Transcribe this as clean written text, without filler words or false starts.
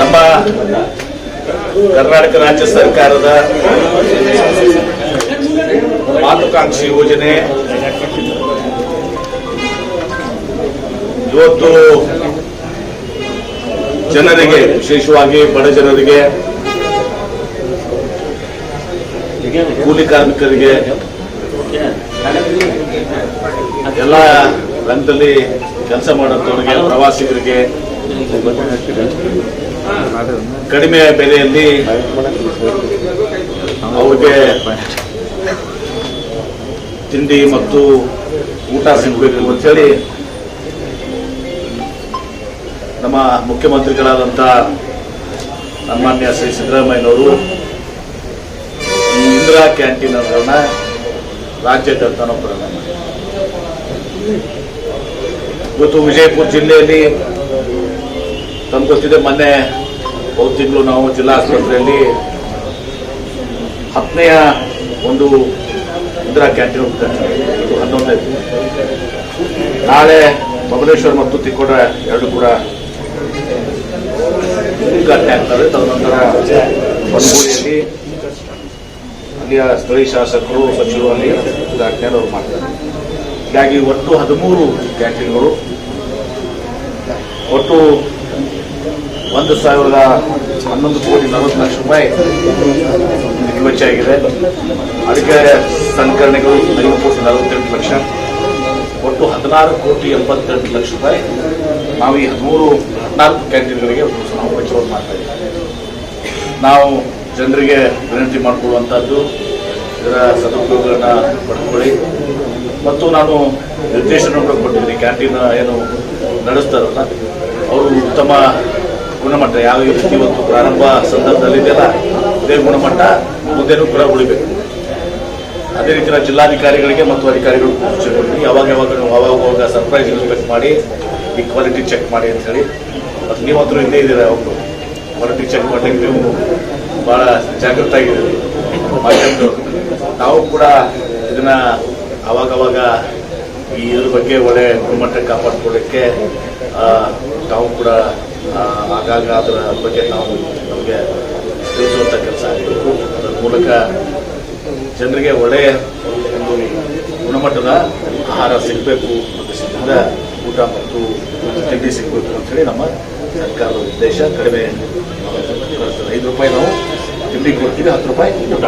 ನಮ್ಮ ಕರ್ನಾಟಕ ರಾಜ್ಯ ಸರ್ಕಾರದ ಮಹತ್ವಾಕಾಂಕ್ಷಿ ಯೋಜನೆ ಇವತ್ತು ಜನರಿಗೆ, ವಿಶೇಷವಾಗಿ ಬಡ ಜನರಿಗೆ, ಕೂಲಿ ಕಾರ್ಮಿಕರಿಗೆ, ಎಲ್ಲ ರಂಗದಲ್ಲಿ ಕೆಲಸ ಮಾಡುವಂತವರಿಗೆ, ಪ್ರವಾಸಿಗರಿಗೆ ಕಡಿಮೆ ಬೆಲೆಯಲ್ಲಿ ಅವರಿಗೆ ತಿಂಡಿ ಮತ್ತು ಊಟ ಸಿಗಬೇಕು ಅಂತೇಳಿ ನಮ್ಮ ಮುಖ್ಯಮಂತ್ರಿಗಳಾದಂಥ ಸನ್ಮಾನ್ಯ ಶ್ರೀ ಸಿದ್ದರಾಮಯ್ಯನವರು ಈ ಇಂದಿರಾ ಕ್ಯಾಂಟೀನ್ ಅನ್ನೋದನ್ನ ರಾಜ್ಯಾದ್ಯಂತ ನಾವು ಪ್ರಾರಂಭ ಮಾಡಿದ್ದೀವಿ. ಇವತ್ತು ವಿಜಯಪುರ ಜಿಲ್ಲೆಯಲ್ಲಿ ತಮ್ಗೆ ಗೊತ್ತಿದೆ, ಮೊನ್ನೆ ಹೋದ ತಿಂಗಳು ನಾವು ಜಿಲ್ಲಾ ಆಸ್ಪತ್ರೆಯಲ್ಲಿ 10ನೇ ಒಂದು ಇಂದಿರಾ ಕ್ಯಾಂಟೀನ್ ಉದ್ಘಾಟನೆ, ಇದು 11ನೇ. ನಾಳೆ ಬಬಲೇಶ್ವರ ಮತ್ತು ತಿಕೋಟ ಎರಡು ಕೂಡ ಉದ್ಘಾಟನೆ ಆಗ್ತದೆ. ತದನಂತರ ಬನಗೂಡಿಯಲ್ಲಿ ಅಲ್ಲಿಯ ಸ್ಥಳೀಯ ಶಾಸಕರು, ಸಚಿವರು ಅಲ್ಲಿ ಉದ್ಘಾಟನೆ ಅವರು ಮಾಡ್ತಾರೆ. ಹೀಗಾಗಿ ಒಟ್ಟು 13 ಕ್ಯಾಂಟೀನ್ಗಳು, ಒಟ್ಟು 1,011 ಕೋಟಿ 40 ಲಕ್ಷ ರೂಪಾಯಿ ವೆಚ್ಚ ಆಗಿದೆ. ಅಡುಗೆ ಸಂಸ್ಕರಣೆಗಳು 5 ಕೋಟಿ 48 ಲಕ್ಷ, ಒಟ್ಟು 16 ಕೋಟಿ 82 ಲಕ್ಷ ರೂಪಾಯಿ ನಾವು ಈ 14 ಕ್ಯಾಂಟೀನ್ಗಳಿಗೆ ನಾವು ವೆಚ್ಚವನ್ನು ಮಾಡ್ತಾ ಇದ್ದೀವಿ. ನಾವು ಜನರಿಗೆ ವಿನಂತಿ ಮಾಡಿಕೊಳ್ಳುವಂಥದ್ದು, ಇದರ ಸದುಪಯೋಗಗಳನ್ನು ಪಡ್ಕೊಳ್ಳಿ. ಮತ್ತು ನಾನು ನಿರ್ದೇಶನ ಕೂಡ ಕೊಟ್ಟಿದ್ದೀನಿ, ಕ್ಯಾಂಟೀನ್ ಏನು ನಡೆಸ್ತಾರಲ್ಲ ಅವರು ಉತ್ತಮ ಗುಣಮಟ್ಟ, ಯಾವ ರೀತಿ ಇವತ್ತು ಪ್ರಾರಂಭ ಸಂದರ್ಭದಲ್ಲಿದೆಯಲ್ಲ ಇದೇ ಗುಣಮಟ್ಟ ಮುಂದೆನೂ ಕೂಡ ಉಳಿಬೇಕು. ಅದೇ ರೀತಿ ನಾವು ಜಿಲ್ಲಾಧಿಕಾರಿಗಳಿಗೆ ಮತ್ತು ಅಧಿಕಾರಿಗಳು ಕೊಡ್ತೀವಿ, ಯಾವಾಗ ಸರ್ಪ್ರೈಸ್ ಇನ್ಸ್ಪೆಕ್ಟ್ ಮಾಡಿ ಈ ಕ್ವಾಲಿಟಿ ಚೆಕ್ ಮಾಡಿ ಅಂತ ಹೇಳಿ. ಮತ್ತು ನೀವಂತರೂ ಇದ್ದೇ ಇದ್ದೀರಾ, ಅವರು ಕ್ವಾಲಿಟಿ ಚೆಕ್ ಮಾಡಲಿಕ್ಕೆ ನೀವು ಭಾಳ ಜಾಗೃತ ಆಗಿದ್ದೀರಿ ಮಾಧ್ಯಮದವರು. ನಾವು ಕೂಡ ಇದನ್ನ ಅವಾಗವಾಗ ಇದ್ರ ಬಗ್ಗೆ ಒಳ್ಳೆ ಗುಣಮಟ್ಟ ಕಾಪಾಡ್ಕೊಳ್ಳಿಕ್ಕೆ ತಾವು ಕೂಡ ಆಗಾಗ ಅದರ ಬಗ್ಗೆ ನಾವು ನಮಗೆ ತಿಳಿಸುವಂಥ ಕೆಲಸ ಆಗಬೇಕು. ಅದರ ಮೂಲಕ ಜನರಿಗೆ ಒಳ್ಳೆಯ ಒಂದು ಗುಣಮಟ್ಟದ ಆಹಾರ ಸಿಗಬೇಕು, ಉದ್ದೇಶದಿಂದ ಊಟ ಮತ್ತು ತಿಂಡಿ ಸಿಗಬೇಕು ಅಂತೇಳಿ ನಮ್ಮ ಸರ್ಕಾರದ ಉದ್ದೇಶ. ಕಡಿಮೆ 5 ರೂಪಾಯಿ ನಾವು ತಿಂಡಿ ಕೊಡ್ತೀವಿ, 10 ರೂಪಾಯಿ ಊಟ.